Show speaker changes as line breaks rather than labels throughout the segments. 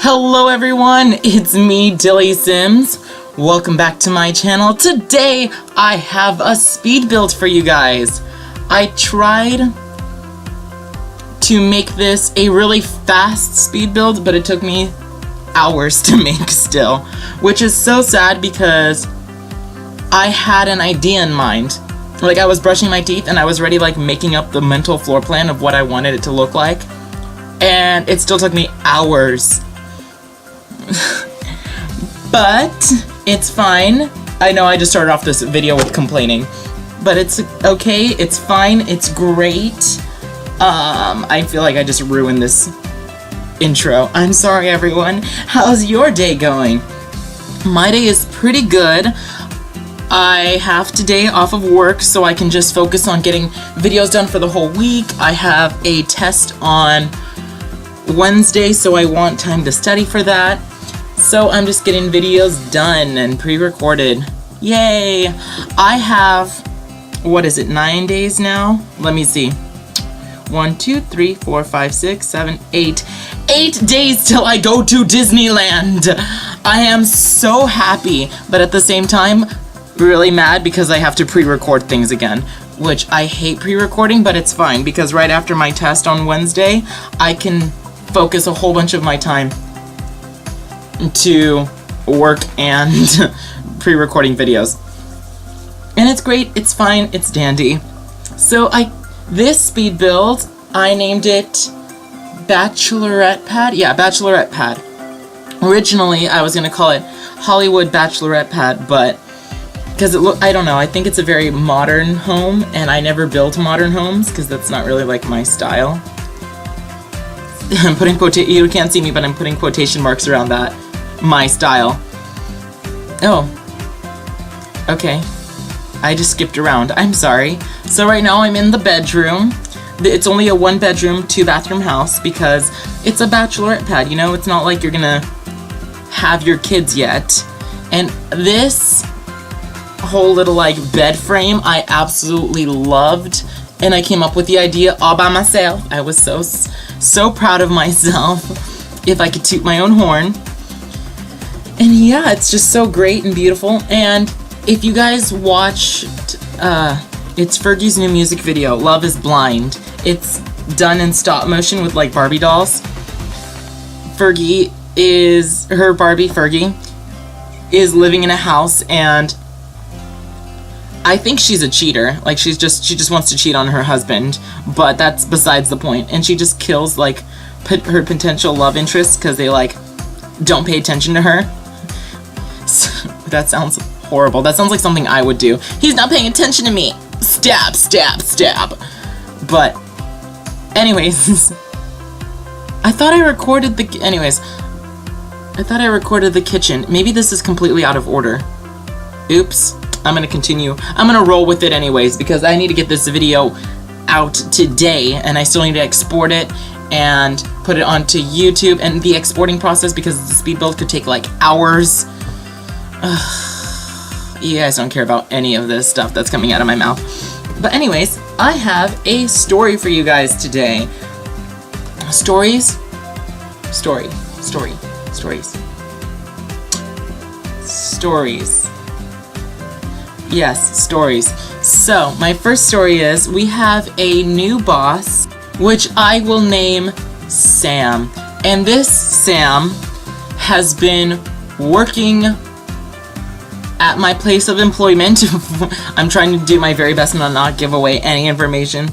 Hello everyone, it's me, DillysSims. Welcome back to my channel. Today, I have a speed build for you guys. I tried to make this a really fast speed build, but it took me hours to make still, which is so sad because I had an idea in mind. Like, I was brushing my teeth and I was already like making up the mental floor plan of what I wanted it to look like, and it still took me hours. But it's fine. I know I just started off this video with complaining, but it's okay, it's fine, it's great. I feel like I just ruined this intro. I'm sorry everyone. How's your day going? My day is pretty good. I have today off of work so I can just focus on getting videos done for the whole week. I have a test on Wednesday, so I want time to study for that. So I'm just getting videos done and pre-recorded. Yay! I have, what is it, 9 days now? Let me see. 1, 2, 3, 4, 5, 6, 7, 8. 8 days till I go to Disneyland! I am so happy, but at the same time, really mad because I have to pre-record things again. Which I hate pre-recording, but it's fine because right after my test on Wednesday, I can focus a whole bunch of my time to work and pre-recording videos. And it's great, it's fine, it's dandy. So this speed build, I named it Bachelorette Pad. Yeah, Bachelorette Pad. Originally, I was gonna call it Hollywood Bachelorette Pad, but because I don't know, I think it's a very modern home, and I never built modern homes because that's not really like my style. I'm putting you can't see me, but I'm putting quotation marks around that. My style. Oh. Okay. I just skipped around. I'm sorry. So right now I'm in the bedroom. It's only a 1-bedroom, 2-bathroom house because it's a bachelorette pad, you know? It's not like you're gonna have your kids yet. And this whole little like bed frame I absolutely loved, and I came up with the idea all by myself. I was so proud of myself, if I could toot my own horn. And yeah, it's just so great and beautiful. And if you guys watched, it's Fergie's new music video, Love is Blind. It's done in stop motion with like Barbie dolls. Fergie is living in a house, and I think she's a cheater. Like, she just wants to cheat on her husband, but that's besides the point. And she just kills like her potential love interest because they like don't pay attention to her. So, that sounds horrible. That sounds like something I would do. He's not paying attention to me. Stab, stab, stab. But anyways, I thought I recorded the kitchen. Maybe this is completely out of order. Oops. I'm gonna continue. I'm gonna roll with it anyways because I need to get this video out today, and I still need to export it and put it onto YouTube, and the exporting process, because the speed build, could take like hours. You guys don't care about any of this stuff that's coming out of my mouth. But anyways, I have a story for you guys today. Stories. Yes, stories. So, my first story is, we have a new boss, which I will name Sam. And this Sam has been working at my place of employment. I'm trying to do my very best and not give away any information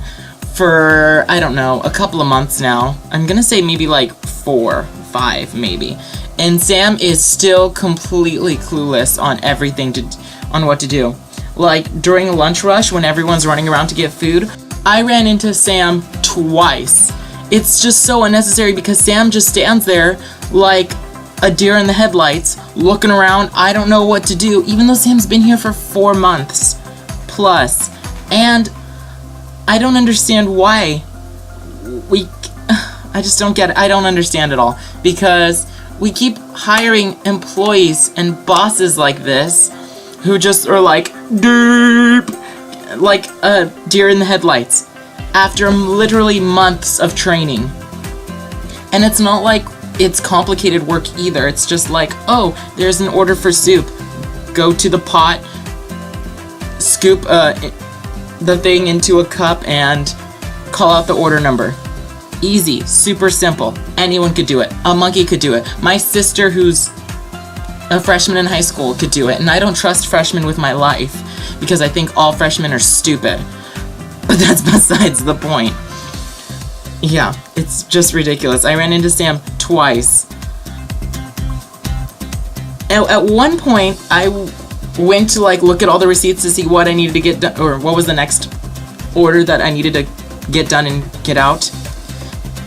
for, I don't know, a couple of months now. I'm gonna say maybe like 4, 5 maybe. And Sam is still completely clueless on everything on what to do. Like, during a lunch rush when everyone's running around to get food, I ran into Sam twice. It's just so unnecessary because Sam just stands there like a deer in the headlights, looking around. I don't know what to do, even though Sam's been here for 4 months plus. And I don't understand why I just don't get it. I don't understand it all, because we keep hiring employees and bosses like this who just are like derp, like a deer in the headlights after literally months of training. And it's not like it's complicated work either. It's just like, oh, there's an order for soup. Go to the pot, scoop the thing into a cup, and call out the order number. Easy, super simple. Anyone could do it. A monkey could do it. My sister, who's a freshman in high school, could do it. And I don't trust freshmen with my life because I think all freshmen are stupid. But that's besides the point. Yeah, it's just ridiculous. I ran into Sam twice. At one point, I went to like look at all the receipts to see what I needed to get done, or what was the next order that I needed to get done and get out.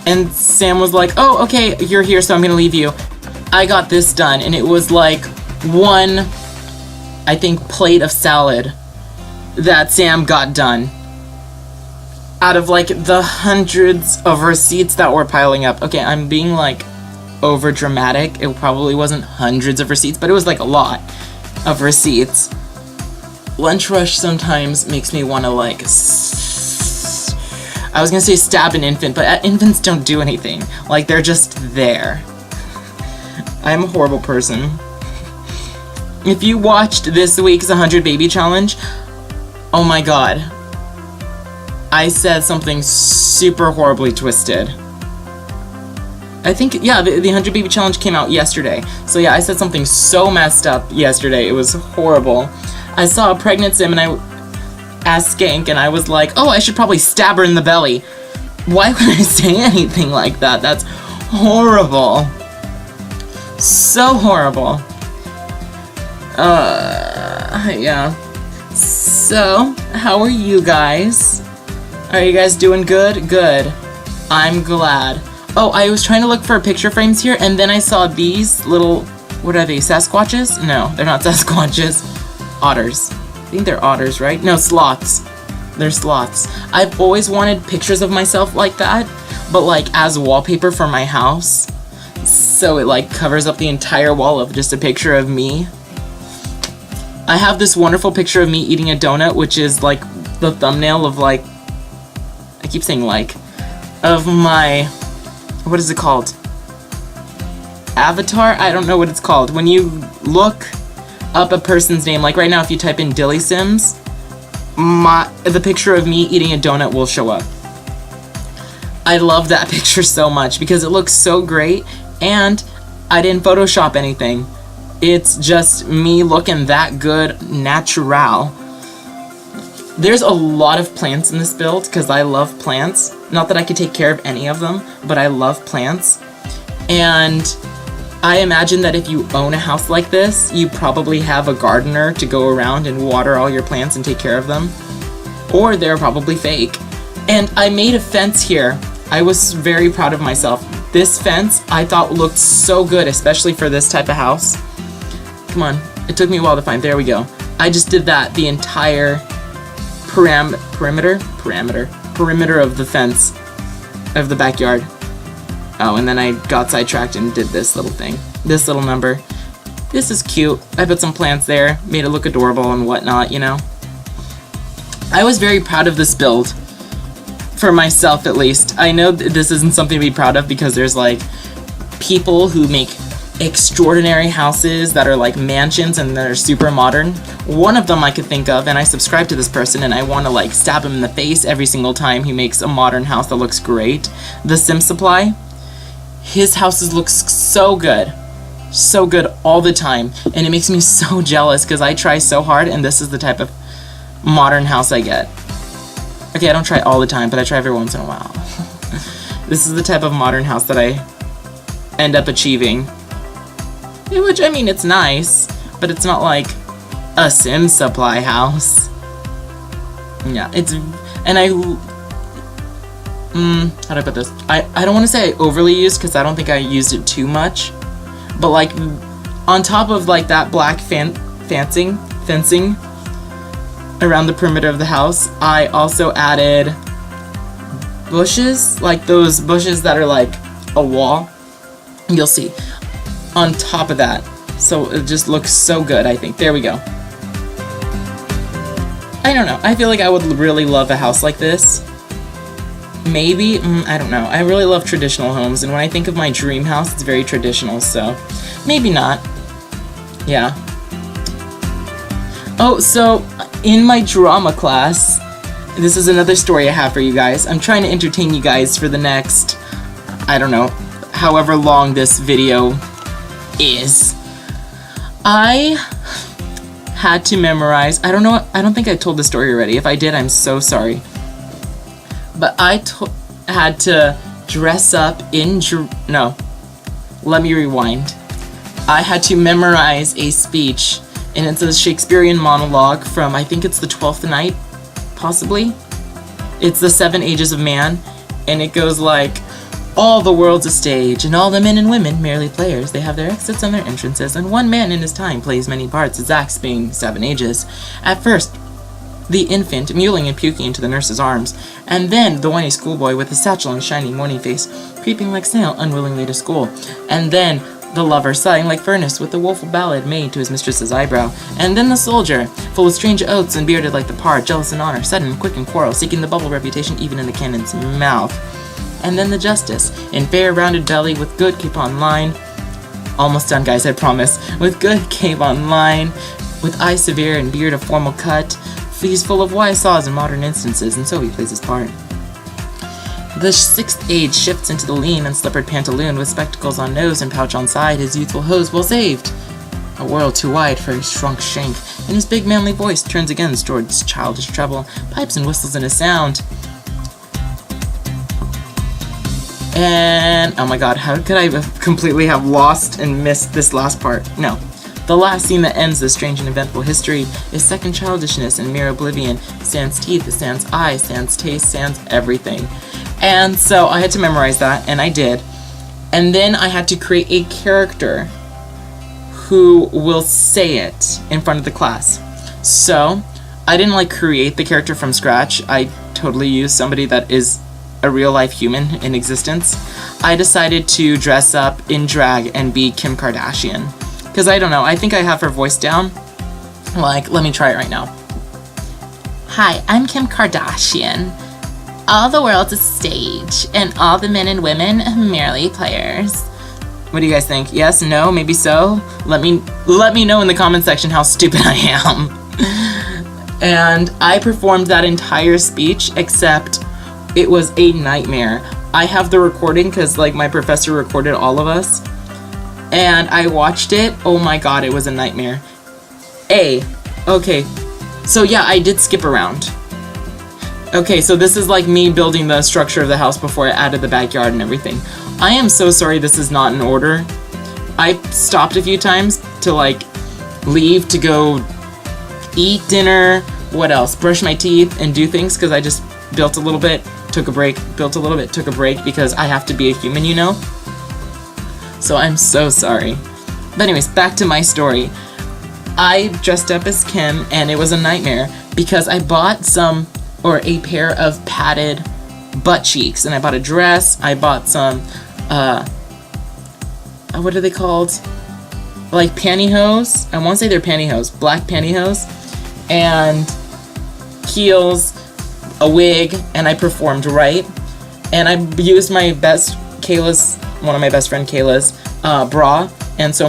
And Sam was like, oh, okay, you're here, so I'm gonna leave you. I got this done, and it was like one, I think, plate of salad that Sam got done out of like the hundreds of receipts that were piling up. Okay, I'm being like over dramatic. It probably wasn't hundreds of receipts, but it was like a lot of receipts. Lunch rush sometimes makes me want to like I was gonna say stab an infant, but infants don't do anything. Like, they're just there. I'm a horrible person. If you watched this week's 100 Baby Challenge, oh my god. I said something super horribly twisted. I think, yeah, the 100 Baby Challenge came out yesterday. So yeah, I said something so messed up yesterday. It was horrible. I saw a pregnant sim and I asked Skank and I was like, oh, I should probably stab her in the belly. Why would I say anything like that? That's horrible. So horrible. Yeah. So, how are you guys? Are you guys doing good? Good. I'm glad. Oh, I was trying to look for picture frames here, and then I saw these little, what are they, Sasquatches? No, they're not Sasquatches. Otters. I think they're otters, right? No, sloths. They're sloths. I've always wanted pictures of myself like that, but like as wallpaper for my house. So it like covers up the entire wall of just a picture of me. I have this wonderful picture of me eating a donut, which is like the thumbnail of like, I keep saying like, of my, what is it called? Avatar? I don't know what it's called. When you look up a person's name, like right now if you type in DillysSims, the picture of me eating a donut will show up. I love that picture so much because it looks so great, and I didn't Photoshop anything. It's just me looking that good natural. There's a lot of plants in this build because I love plants. Not that I could take care of any of them, but I love plants. And I imagine that if you own a house like this, you probably have a gardener to go around and water all your plants and take care of them. Or they're probably fake. And I made a fence here. I was very proud of myself. This fence I thought looked so good, especially for this type of house. Come on, it took me a while to find. There we go. I just did that, the entire perimeter of the fence of the backyard. Oh, and then I got sidetracked and did this little thing. This little number. This is cute. I put some plants there, made it look adorable and whatnot, you know. I was very proud of this build. For myself, at least. I know this isn't something to be proud of because there's like people who make extraordinary houses that are like mansions and they're super modern. One of them I could think of, and I subscribe to this person and I want to like stab him in the face every single time he makes a modern house that looks great. The Sim Supply. His houses look so good all the time, and it makes me so jealous because I try so hard and this is the type of modern house I get. Okay, I don't try all the time, but I try every once in a while. This is the type of modern house that I end up achieving. Which, I mean, it's nice, but it's not like a Sim Supply house. Yeah, it's, and how do I put this? I don't want to say I overly used, because I don't think I used it too much. But like, on top of like that black fencing around the perimeter of the house, I also added bushes, like those bushes that are like a wall. You'll see. On top of that. So it just looks so good, I think. There we go. I don't know. I feel like I would really love a house like this. maybe, I don't know. I really love traditional homes, and when I think of my dream house, it's very traditional, so maybe not. Yeah. Oh, so in my drama class, this is another story I have for you guys. I'm trying to entertain you guys for the next, I don't know, however long this video is. I had to memorize, I don't think I told the story already. If I did, I'm so sorry. But I had to dress up in, no, let me rewind. I had to memorize a speech, and it's a Shakespearean monologue from, I think it's the 12th Night, possibly. It's the 7 Ages of Man, and it goes like, all the world's a stage, and all the men and women merely players. They have their exits and their entrances, and one man in his time plays many parts, his acts being 7 ages. At first, the infant mewling and puking into the nurse's arms, and then the whiny schoolboy with his satchel and shiny morning face, creeping like snail unwillingly to school, and then the lover sighing like furnace with the woeful ballad made to his mistress's eyebrow, and then the soldier, full of strange oaths and bearded like the pard, jealous in honor, sudden, quick and quarrel, seeking the bubble reputation even in the cannon's mouth. And then the justice, in fair rounded belly, with good capon line, almost done guys, I promise, with good capon line, with eye severe and beard of formal cut, he's full of wise saws and modern instances, and so he plays his part. The 6th age shifts into the lean and slippered pantaloon, with spectacles on nose and pouch on side, his youthful hose well saved. A world too wide for his shrunk shank, and his big manly voice turns again towards childish treble, pipes and whistles in a sound. And, oh my god, how could I completely have lost and missed this last part? No. The last scene that ends this strange and eventful history is second childishness and mere oblivion. Sans teeth, sans eyes, sans taste, sans everything. And so I had to memorize that, and I did. And then I had to create a character who will say it in front of the class. So, I didn't create the character from scratch. I totally used somebody that is a real-life human in existence. I decided to dress up in drag and be Kim Kardashian. Because I don't know, I think I have her voice down. Let me try it right now. Hi, I'm Kim Kardashian. All the world's a stage, and all the men and women merely players. What do you guys think? Yes? No? Maybe so? Let me know in the comment section how stupid I am. And I performed that entire speech, except it was a nightmare. I have the recording because my professor recorded all of us, and I watched it. Oh my god, it was a nightmare. Okay, so yeah, I did skip around. Okay, so this is me building the structure of the house before I added the backyard and everything. I am so sorry this is not in order. I stopped a few times to leave to go eat dinner, what else, brush my teeth and do things, because I just built a little bit, took a break, built a little bit, took a break, because I have to be a human, you know? So I'm so sorry. But anyways, back to my story. I dressed up as Kim, and it was a nightmare, because I bought a pair of padded butt cheeks, and I bought a dress, I bought some, what are they called? Pantyhose? I want to say they're pantyhose, black pantyhose, and heels, a wig, and I performed, right? And I used my one of my best friend Kayla's bra, and so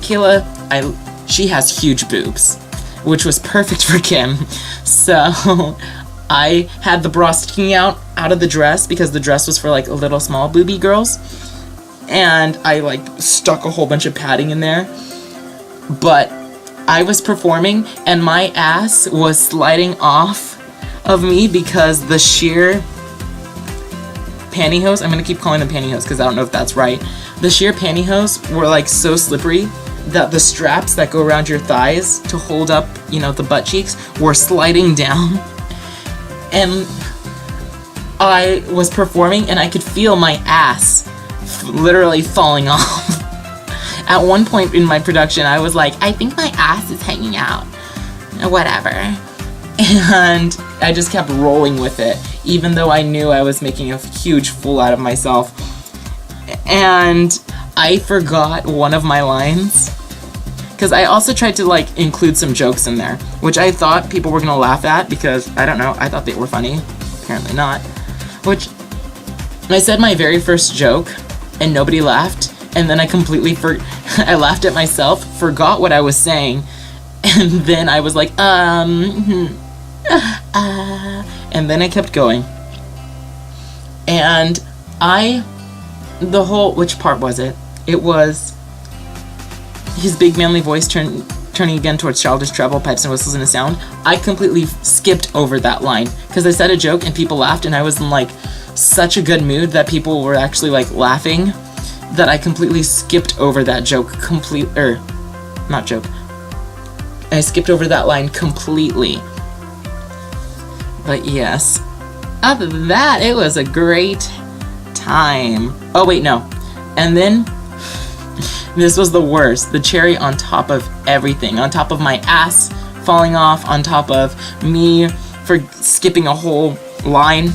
Kayla, she has huge boobs, which was perfect for Kim. So I had the bra sticking out of the dress because the dress was for little small booby girls, and I stuck a whole bunch of padding in there. But I was performing, and my ass was sliding off of me because the sheer pantyhose, I'm gonna keep calling them pantyhose because I don't know if that's right. The sheer pantyhose were so slippery that the straps that go around your thighs to hold up, the butt cheeks were sliding down. And I was performing and I could feel my ass literally falling off. At one point in my production, I was like, I think my ass is hanging out. Whatever. And I just kept rolling with it, even though I knew I was making a huge fool out of myself. And I forgot one of my lines, because I also tried to include some jokes in there, which I thought people were gonna laugh at because, I don't know, I thought they were funny. Apparently not. Which, I said my very first joke and nobody laughed, and then I completely I laughed at myself, forgot what I was saying, and then I was like, and then I kept going. And which part was it? It was his big manly voice turning again towards childish treble, pipes and whistles in a sound. I completely skipped over that line because I said a joke and people laughed, and I was in like such a good mood that people were actually like laughing that I completely skipped over that joke I skipped over that line completely. But yes, other than that, it was a great time. Oh wait, no. And then this was the worst. The cherry on top of everything. On top of my ass falling off. On top of me for skipping a whole line.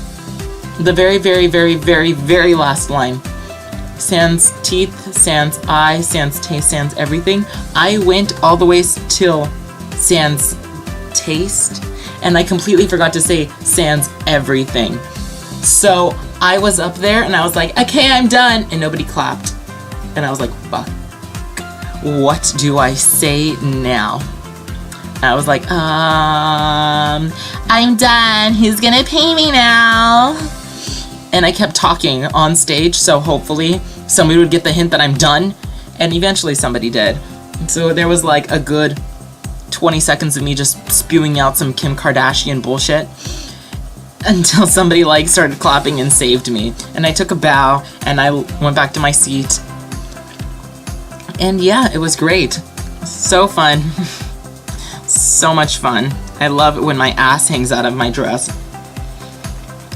The very, very, very, very, very last line. Sans teeth, sans eye, sans taste, sans everything. I went all the way till sans taste. And I completely forgot to say sans everything. So I was up there and I was like, okay, I'm done. And nobody clapped. And I was like, fuck. What do I say now? And I was like, I'm done. Who's gonna pay me now? And I kept talking on stage, so hopefully somebody would get the hint that I'm done. And eventually somebody did. So there was like a good 20 seconds of me just spewing out some Kim Kardashian bullshit until somebody like started clapping and saved me. And I took a bow and I went back to my seat. And yeah, it was great. So fun. So much fun. I love it when my ass hangs out of my dress.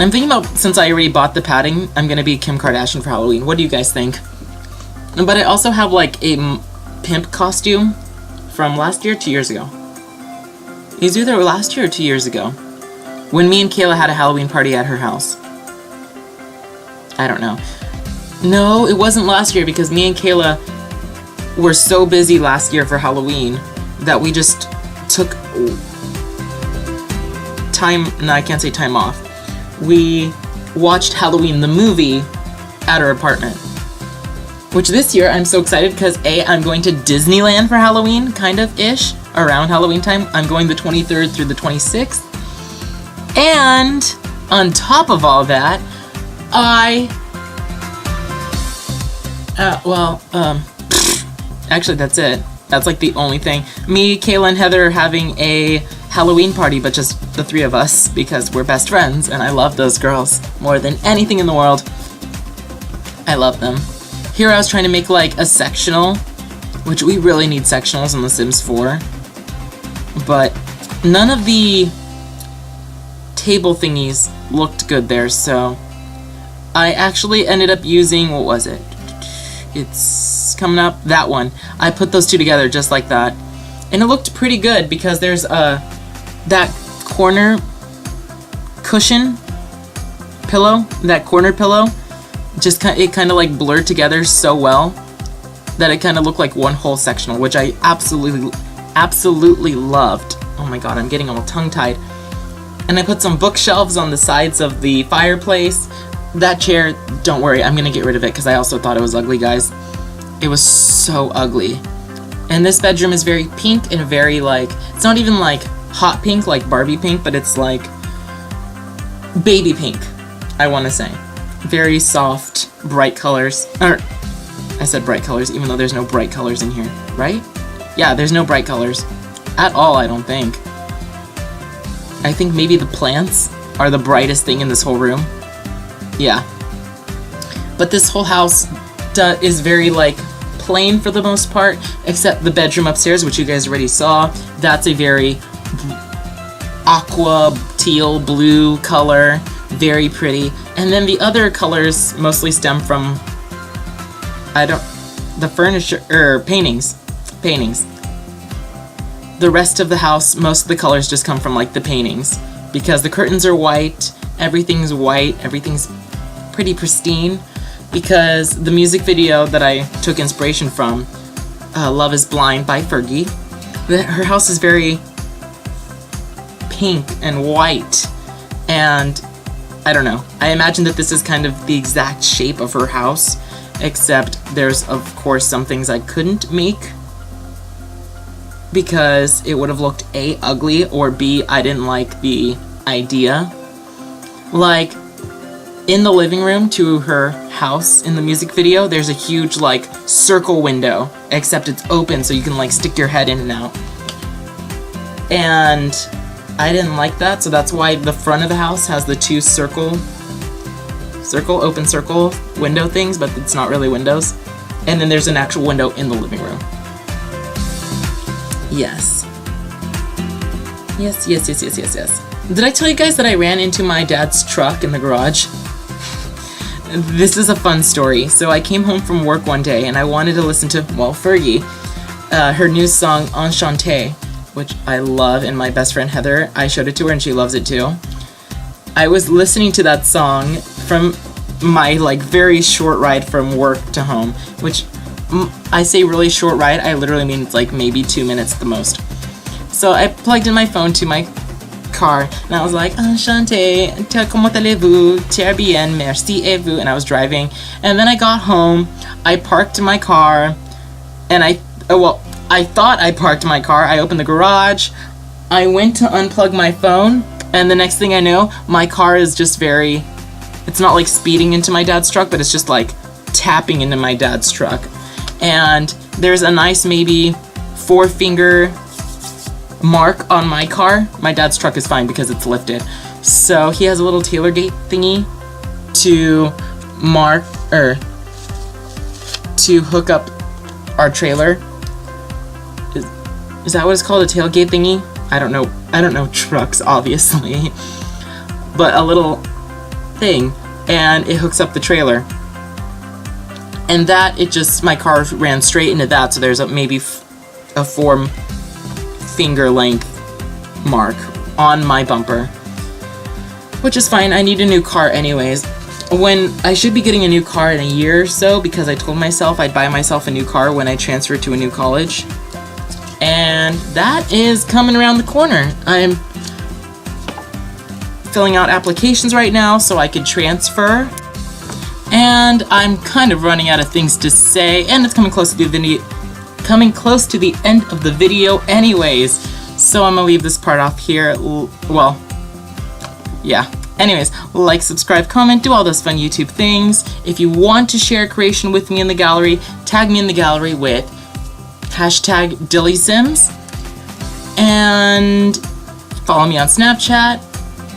I'm thinking about, since I already bought the padding, I'm gonna be Kim Kardashian for Halloween. What do you guys think? But I also have like a pimp costume from last year, 2 years ago. It was either last year or 2 years ago. When me and Kayla had a Halloween party at her house. I don't know. No, it wasn't last year because me and Kayla were so busy last year for Halloween that we just took time, no, I can't say time off. We watched Halloween the movie at our apartment. Which this year I'm so excited because I'm going to Disneyland for Halloween, kind of ish, around Halloween time. I'm going the 23rd through the 26th. And on top of all that, actually that's it. That's like the only thing. Me, Kayla, and Heather are having a Halloween party, but just the three of us because we're best friends and I love those girls more than anything in the world. I love them. Here I was trying to make like a sectional, which we really need sectionals in The Sims 4, but none of the table thingies looked good there, so I actually ended up using, what was it? It's coming up, that one. I put those two together just like that, and it looked pretty good because there's that corner cushion pillow, that corner pillow, just it kind of like blurred together so well that it kind of looked like one whole sectional, which I absolutely loved. Oh my god, I'm getting all tongue-tied. And I put some bookshelves on the sides of the fireplace. That chair, don't worry, I'm gonna get rid of it because I also thought it was ugly, guys. It was so ugly. And this bedroom is very pink and very like, it's not even like hot pink like Barbie pink, but it's like baby pink, I want to say. Very soft, bright colors. I said bright colors, even though there's no bright colors in here, right? Yeah, there's no bright colors at all, I don't think. I think maybe the plants are the brightest thing in this whole room. Yeah. But this whole house is very, like, plain for the most part, except the bedroom upstairs, which you guys already saw. That's a very aqua, teal, blue color. Very pretty. And then the other colors mostly stem from, the furniture, paintings. The rest of the house, most of the colors just come from, like, the paintings. Because the curtains are white, everything's pretty pristine. Because the music video that I took inspiration from, Love is Blind by Fergie, her house is very pink and white. And I don't know. I imagine that this is kind of the exact shape of her house, except there's, of course, some things I couldn't make because it would have looked A, ugly, or B, I didn't like the idea. Like, in the living room to her house in the music video, there's a huge, like, circle window, except it's open so you can, like, stick your head in and out. And I didn't like that, so that's why the front of the house has the two open circle window things, but it's not really windows. And then there's an actual window in the living room. Yes. Yes. Did I tell you guys that I ran into my dad's truck in the garage? This is a fun story. So I came home from work one day and I wanted to listen to, well, Fergie, her new song, Enchanté, which I love, and my best friend Heather, I showed it to her and she loves it too. I was listening to that song from my, like, very short ride from work to home, which I say really short ride, I literally mean it's like maybe 2 minutes at the most. So I plugged in my phone to my car and I was like, Enchanté, comment allez-vous, très bien, merci et vous, and I was driving. And then I got home, I parked my car, and I thought I parked my car, I opened the garage, I went to unplug my phone, and the next thing I know, my car is just it's not like speeding into my dad's truck, but it's just like tapping into my dad's truck. And there's a nice maybe 4-finger mark on my car. My dad's truck is fine because it's lifted. So he has a little tailgate thingy to to hook up our trailer. Is that what it's called? A tailgate thingy? I don't know trucks, obviously. But a little thing, and it hooks up the trailer. And that, my car ran straight into that, so there's maybe a 4-finger length mark on my bumper. Which is fine, I need a new car anyways. When I should be getting a new car in a year or so, because I told myself I'd buy myself a new car when I transfer to a new college. And that is coming around the corner. I'm filling out applications right now so I could transfer. And I'm kind of running out of things to say, and it's coming close to the end of the video anyways. So I'm gonna leave this part off here. Well, yeah. Anyways, like, subscribe, comment, do all those fun YouTube things. If you want to share a creation with me in the gallery, tag me in the gallery with hashtag DillysSims. And follow me on Snapchat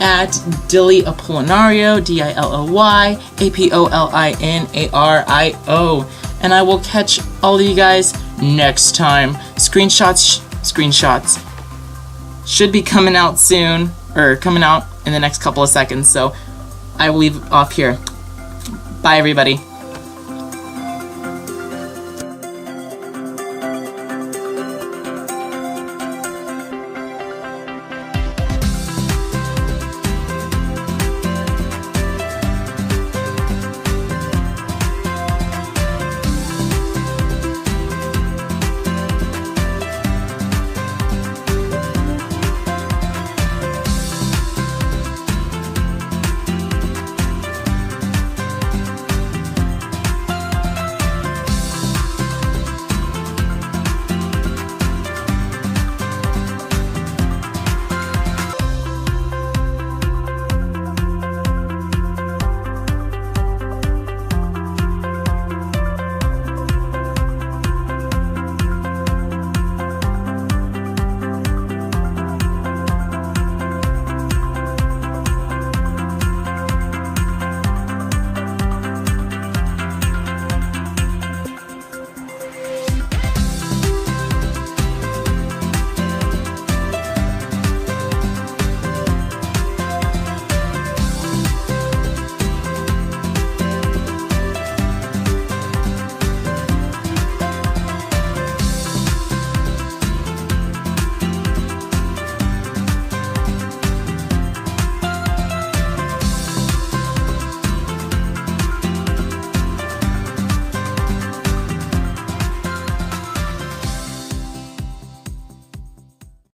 at Dilly Apollinario, DILLY-APOLINARIO. And I will catch all of you guys next time. Screenshots should be coming out soon, or coming out in the next couple of seconds, so I will leave off here. Bye, everybody.